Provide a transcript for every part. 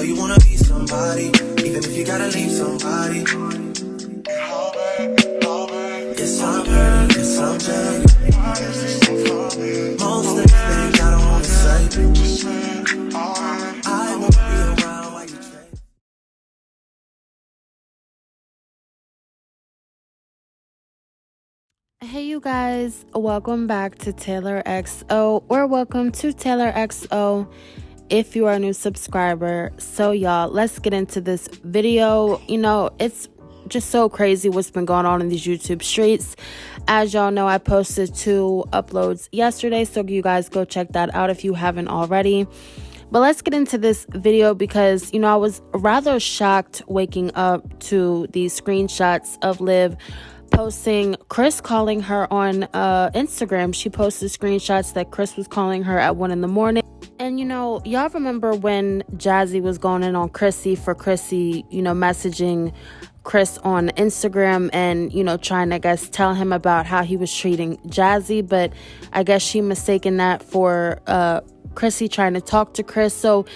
you wanna be somebody, even if you gotta leave somebody. Yes, I'm hurt, yes, I'm dead. Most things that I don't wanna say. I won't be around while you change. Hey you guys, welcome back to Taylor XO, or welcome to Taylor XO if you are a new subscriber. So y'all, let's get into this video. It's just so crazy what's been going on in these YouTube streets. As y'all know, I posted 2 uploads yesterday, so you guys go check that out if you haven't already. But let's get into this video because, I was rather shocked waking up to these screenshots of Liv posting Chris calling her on Instagram. She posted screenshots that Chris was calling her at 1 a.m. And, y'all remember when Jazzy was going in on Chrissy for Chrissy, messaging Chris on Instagram and, trying to, I guess, tell him about how he was treating Jazzy. But I guess she mistaken that for Chrissy trying to talk to Chris. So,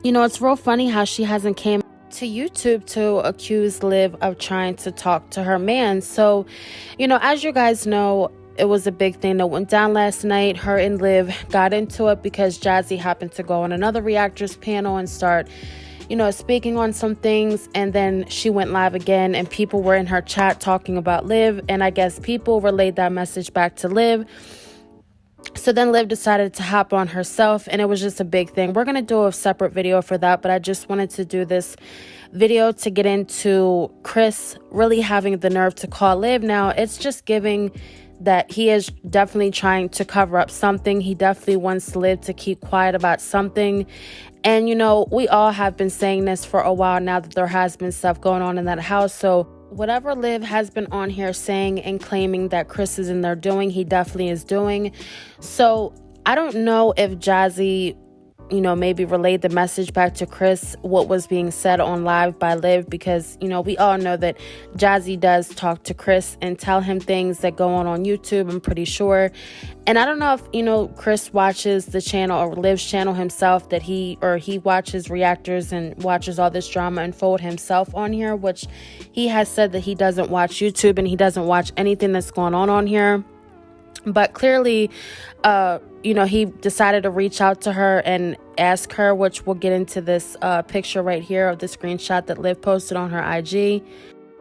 it's real funny how she hasn't came to YouTube to accuse Liv of trying to talk to her man. So, as you guys know, it was a big thing that went down last night. Her and Liv got into it because Jazzy happened to go on another reactors panel and start, speaking on some things. And then she went live again and people were in her chat talking about Liv. And I guess people relayed that message back to Liv. So then Liv decided to hop on herself, and it was just a big thing. We're going to do a separate video for that, but I just wanted to do this video to get into Chris really having the nerve to call Liv. Now, it's just giving that he is definitely trying to cover up something. He definitely wants Liv to keep quiet about something. And, we all have been saying this for a while now that there has been stuff going on in that house. So whatever Liv has been on here saying and claiming that Chris is in there doing, he definitely is doing. So I don't know if Jazzy, maybe relayed the message back to Chris, what was being said on live by Liv, because, we all know that Jazzy does talk to Chris and tell him things that go on YouTube, I'm pretty sure. And I don't know if, Chris watches the channel or Liv's channel himself, that he watches reactors and watches all this drama unfold himself on here, which he has said that he doesn't watch YouTube and he doesn't watch anything that's going on here. But clearly, he decided to reach out to her and ask her, which we'll get into this picture right here of the screenshot that Liv posted on her IG.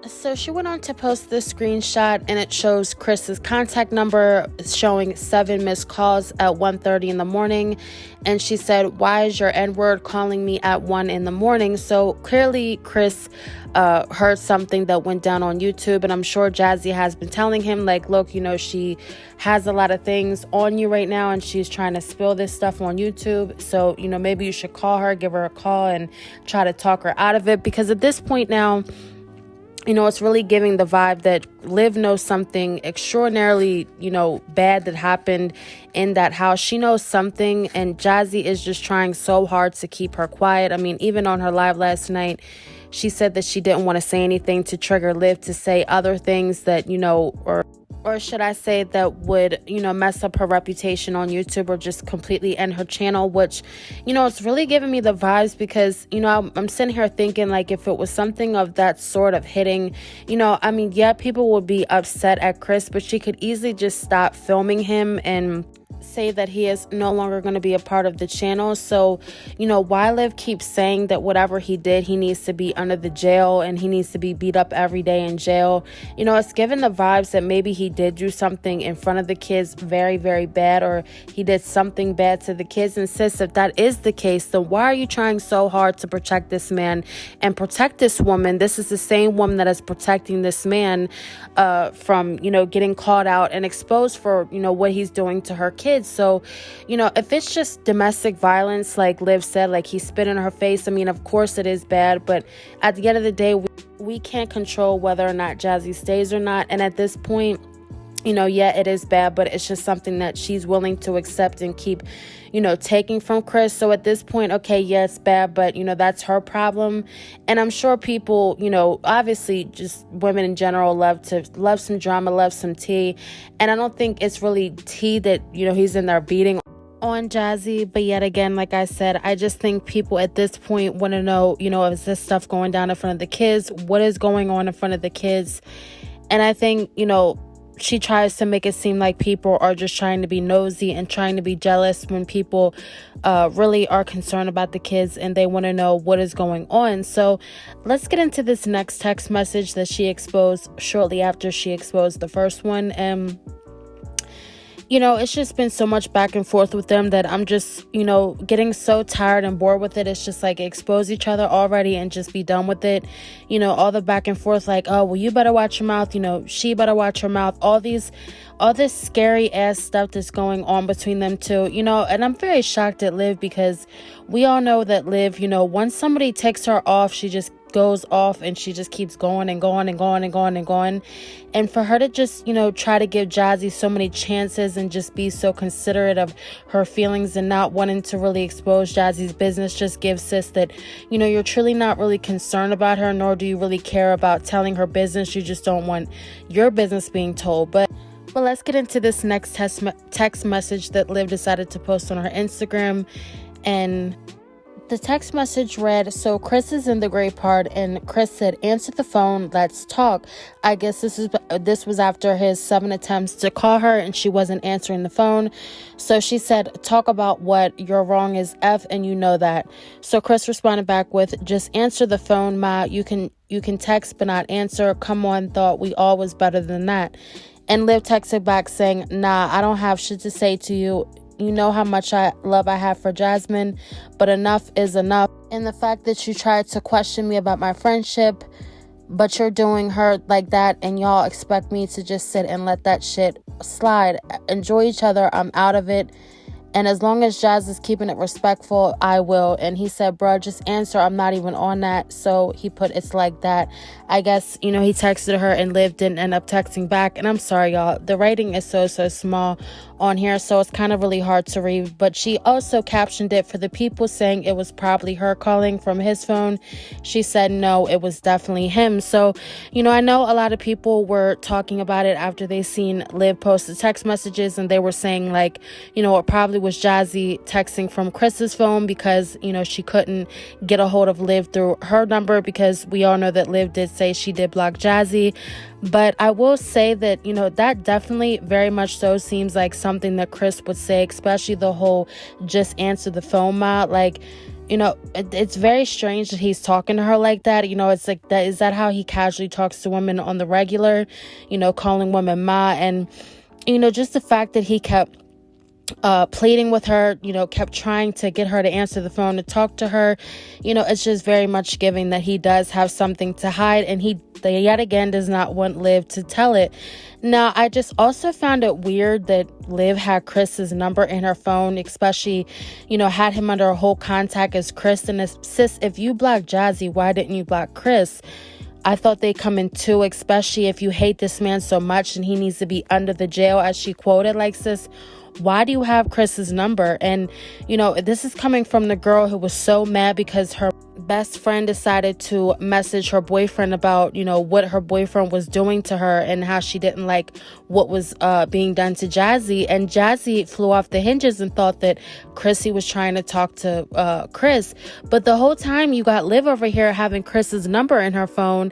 So she went on to post this screenshot, and it shows Chris's contact number showing 7 missed calls at 1:30 in the morning. And she said, "Why is your N-word calling me at 1 in the morning?" So clearly Chris heard something that went down on YouTube, and I'm sure Jazzy has been telling him, like, look, she has a lot of things on you right now and she's trying to spill this stuff on YouTube. So, maybe you should call her, give her a call and try to talk her out of it. Because at this point now, it's really giving the vibe that Liv knows something extraordinarily, bad that happened in that house. She knows something, and Jazzy is just trying so hard to keep her quiet. I mean, even on her live last night, she said that she didn't want to say anything to trigger Liv to say other things that, or should I say that would, mess up her reputation on YouTube or just completely end her channel, which, it's really giving me the vibes because, I'm sitting here thinking, like, if it was something of that sort of hitting, yeah, people would be upset at Chris, but she could easily just stop filming him and say that he is no longer going to be a part of the channel. So, why Liv keeps saying that whatever he did, he needs to be under the jail and he needs to be beat up every day in jail. It's given the vibes that maybe he did do something in front of the kids very, very bad, or he did something bad to the kids. And sis, if that is the case, then why are you trying so hard to protect this man and protect this woman? This is the same woman that is protecting this man from, getting called out and exposed for, what he's doing to her kids. So, if it's just domestic violence, like Liv said, like he spit in her face, I mean, of course it is bad, but at the end of the day, we can't control whether or not Jazzy stays or not. And at this point, yeah, it is bad, but it's just something that she's willing to accept and keep, taking from Chris. So at this point, okay, yeah, it's bad, but, that's her problem. And I'm sure people, obviously just women in general love some drama, love some tea. And I don't think it's really tea that, he's in there beating on Jazzy. But yet again, like I said, I just think people at this point want to know, is this stuff going down in front of the kids? What is going on in front of the kids? And I think, she tries to make it seem like people are just trying to be nosy and trying to be jealous when people really are concerned about the kids and they want to know what is going on. So let's get into this next text message that she exposed shortly after she exposed the first one. And it's just been so much back and forth with them that I'm just, getting so tired and bored with it. It's just like expose each other already and just be done with it. All the back and forth, like, oh, well, you better watch your mouth. She better watch her mouth. All this scary ass stuff that's going on between them two, and I'm very shocked at Liv because we all know that Liv, once somebody takes her off, she just goes off and she just keeps going and going and going and going and going. And for her to just, try to give Jazzy so many chances and just be so considerate of her feelings and not wanting to really expose Jazzy's business just gives sis that, you're truly not really concerned about her, nor do you really care about telling her business. You just don't want your business being told. But let's get into this next text message that Liv decided to post on her Instagram. And the text message read, so Chris is in the gray part, and Chris said, answer the phone, let's talk. I guess this was after his 7 attempts to call her and she wasn't answering the phone. So she said, talk about what, you're wrong as F and you know that. So Chris responded back with, just answer the phone, ma. You can text but not answer. Come on, thought we all was better than that. And Liv texted back saying, nah, I don't have shit to say to you. You know how much love I have for Jasmine, but enough is enough. And the fact that you tried to question me about my friendship, but you're doing her like that and y'all expect me to just sit and let that shit slide. Enjoy each other. I'm out of it. And as long as Jazz is keeping it respectful, I will. And he said, bro, just answer. I'm not even on that. So he put, it's like that. I guess, he texted her and Liv didn't end up texting back. And I'm sorry, y'all. The writing is so small on here. So it's kind of really hard to read. But she also captioned it for the people saying it was probably her calling from his phone. She said, no, it was definitely him. So, I know a lot of people were talking about it after they seen Liv post the text messages. And they were saying like, it probably was Jazzy texting from Chris's phone because, she couldn't get a hold of Liv through her number because we all know that Liv did say she did block Jazzy. But I will say that, that definitely very much so seems like something that Chris would say, especially the whole just answer the phone, ma. Like, it's very strange that he's talking to her like that. It's like, that is that how he casually talks to women on the regular, calling women ma. And, just the fact that he kept pleading with her, kept trying to get her to answer the phone, to talk to her, it's just very much giving that he does have something to hide, and he yet again does not want Liv to tell it. Now, I just also found it weird that Liv had Chris's number in her phone, especially, had him under a whole contact as Chris. And sis, if you blocked Jazzy, why didn't you block Chris? I thought they come in two, especially if you hate this man so much and he needs to be under the jail, as she quoted. Like, sis, why do you have Chris's number? And, this is coming from the girl who was so mad because her best friend decided to message her boyfriend about, what her boyfriend was doing to her and how she didn't like what was being done to Jazzy. And Jazzy flew off the hinges and thought that Chrissy was trying to talk to Chris. But the whole time you got Liv over here having Chris's number in her phone,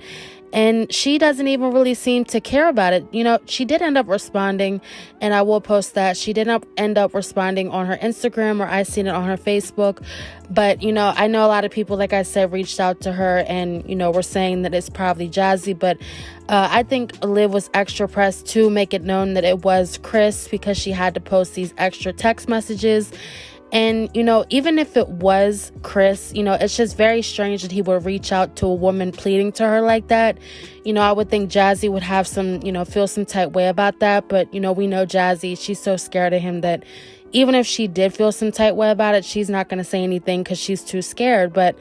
and she doesn't even really seem to care about it. She did end up responding, and I will post that. She did not end up responding on her Instagram, or I seen it on her Facebook. But, I know a lot of people, like I said, reached out to her and, were saying that it's probably Jazzy. But I think Liv was extra pressed to make it known that it was Chris because she had to post these extra text messages. And, even if it was Chris, it's just very strange that he would reach out to a woman pleading to her like that. I would think Jazzy would have some, feel some type way about that. But, we know Jazzy, she's so scared of him that even if she did feel some type way about it, she's not going to say anything because she's too scared. But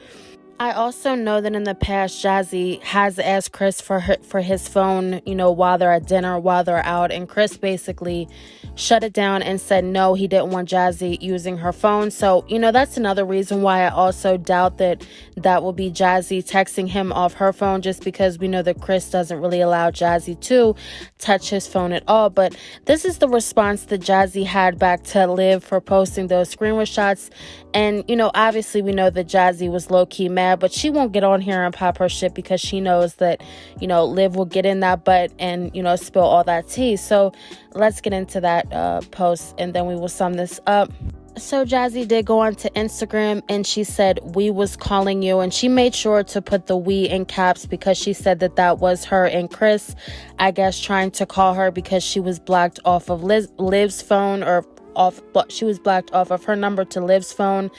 I also know that in the past, Jazzy has asked Chris for his phone, while they're at dinner, while they're out. And Chris basically shut it down and said no, he didn't want Jazzy using her phone. So, that's another reason why I also doubt that will be Jazzy texting him off her phone, just because we know that Chris doesn't really allow Jazzy to touch his phone at all. But this is the response that Jazzy had back to Liv for posting those screenshots. And, obviously we know that Jazzy was low-key mad, but she won't get on here and pop her shit because she knows that, Liv will get in that butt and, spill all that tea. So let's get into that post, and then we will sum this up. So Jazzy did go on to Instagram, and she said, "We was calling you," and she made sure to put the "we" in caps because she said that was her and Chris, I guess, trying to call her because she was blocked off of Liv's phone, or she was blocked off of her number to Liv's phone.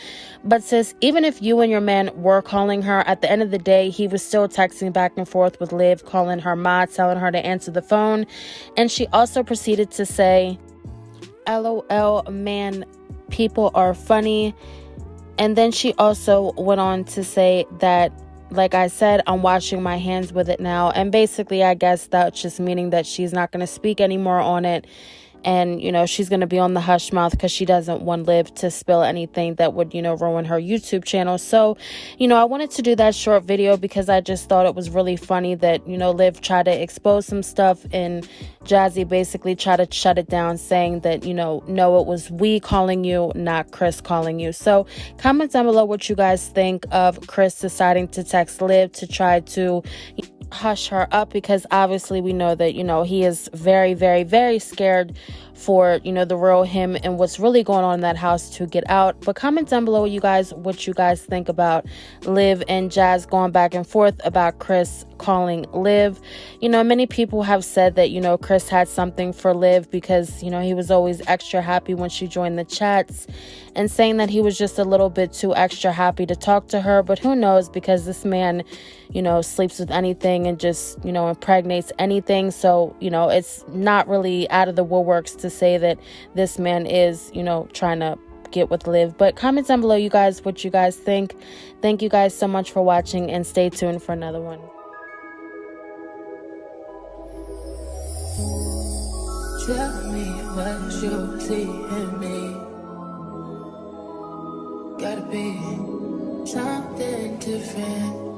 But sis, even if you and your man were calling her, at the end of the day, he was still texting back and forth with Liv, calling her ma, telling her to answer the phone. And she also proceeded to say, "LOL, man, people are funny." And then she also went on to say that, like I said, "I'm washing my hands with it now." And basically, I guess that's just meaning that she's not going to speak anymore on it. And, she's going to be on the hush mouth because she doesn't want Liv to spill anything that would, ruin her YouTube channel. So, I wanted to do that short video because I just thought it was really funny that, Liv tried to expose some stuff and Jazzy basically tried to shut it down, saying that, no, it was we calling you, not Chris calling you. So comment down below what you guys think of Chris deciding to text Liv to try to hush her up, because obviously we know that, he is very, very, very scared for, the real him and what's really going on in that house to get out. But comment down below what you guys think about Liv and Jazz going back and forth about Chris calling Liv. Many people have said that, Chris had something for Liv because, he was always extra happy when she joined the chats, and saying that he was just a little bit too extra happy to talk to her. But who knows, because this man, sleeps with anything and just, impregnates anything. So, it's not really out of the woodworks to say that this man is, trying to get with Liv. But comment down below what you guys think. Thank you guys so much for watching, and stay tuned for another one. Tell me what you see in me. Gotta be something different.